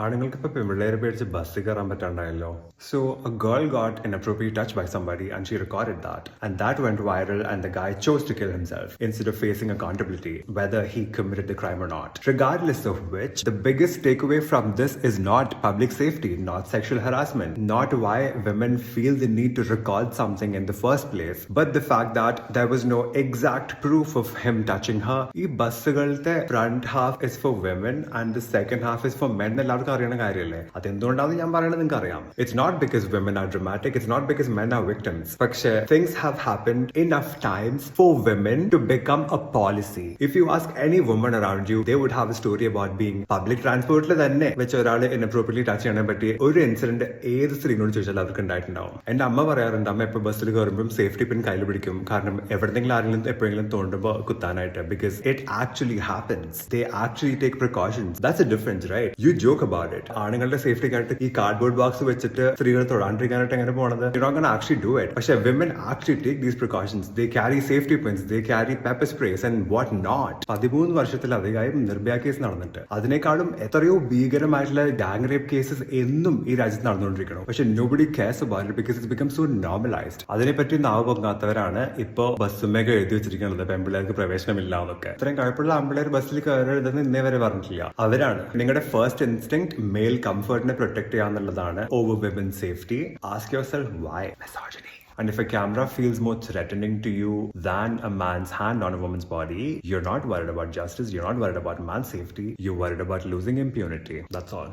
ആണുങ്ങൾക്ക് ഇപ്പൊ പെൺപിള്ളേരെ പേടിച്ച് ബസ്സിൽ കയറാൻ പറ്റാണ്ടായല്ലോ. So a girl got inappropriately touched by somebody and she recorded that. And that went viral and the guy chose to kill himself instead of facing accountability, whether he committed the crime or not. Regardless of which, the biggest takeaway from this is not public safety, not sexual harassment, not why women feel the need to record something in the first place, but the fact that there was no exact proof of him touching her. ഈ ബസ്സുകളുടെ front half is for women and the second half is for men. എല്ലാവർക്കും അറിയണ കാര്യമല്ലേ? അതെന്തുകൊണ്ടാണെന്ന് ഞാൻ പറയുന്നത് നിങ്ങൾക്ക് അറിയാം. It's not because women are dramatic, it's not because men are victims. പക്ഷേ things have happened enough times for women to become a policy. If you ask any woman around you, they would have a story about being public transportൽ തന്നെ വെച്ച് ഒരാൾ inappropriately touch ചെയ്യാൻ പറ്റി ഒരു incident ഏത് സ്ത്രീനോട് ചോദിച്ചാൽ അവർക്ക് ഉണ്ടായിട്ടുണ്ടാവും. എന്റെ അമ്മ പറയാറുണ്ട്, അമ്മ എപ്പോൾ ബസ്സിൽ കയറുമ്പോൾ സേഫ്റ്റി പിൻ കയ്യിൽ പിടിക്കും, കാരണം എവിടെയെങ്കിലും ആരെങ്കിലും എപ്പോഴെങ്കിലും തോണ്ടുമ്പോൾ കുത്താനായിട്ട്. Because it actually happens. They actually take precautions. That's a difference, right? You joke about it. ആണുങ്ങളുടെ സേഫ്റ്റിക്കായിട്ട് ഈ കാർഡ്ബോർഡ് ബോക്സ് വെച്ചിട്ട് സ്ത്രീകൾ തൊടാണ്ടിരിക്കാനായിട്ട് എങ്ങനെ പോണത്? You're not gonna actually do it. പക്ഷേ women actually take these precautions. They carry safety pins, they carry pepper sprays and what not. 13 വർഷത്തിലധികമായി Nirbhaya case നടന്നിട്ട് അതിനേക്കാളും എത്രയോ ഭീകരമായിട്ടുള്ള ഗാങ് റേപ്പ് കേസസ് എന്നും ഈ രാജ്യത്ത് നടന്നുകൊണ്ടിരിക്കണം. പക്ഷെ nobody cares about it because it's become so normalized. അതിനെപ്പറ്റി നാവ് പൊങ്ങാത്തവരാണ് ഇപ്പോ ബസ്സുമേക്ക് എഴുതി വെച്ചിരിക്കുന്നത് പെൺപിള്ളേർക്ക് പ്രവേശനമില്ല എന്നൊക്കെ. ഇത്രയും കഴിപ്പുള്ള ആൺപിള്ളേർ ബസ്സിൽ കയറരുതെന്ന് ഇന്നേ വരെ പറഞ്ഞിട്ടില്ല. അവരാണ് നിങ്ങളുടെ ഫസ്റ്റ് ഇൻസ്റ്റിങ്ക്ട് മെയിൽ കംഫർട്ടിനെ പ്രൊട്ടക്ട് ചെയ്യാന്നുള്ളതാണ് over women safety. Ask yourself why misogyny. And if a camera feels more threatening to you than a man's hand on a woman's body, you're not worried about justice, you're not worried about man's safety, you're worried about losing impunity. That's all.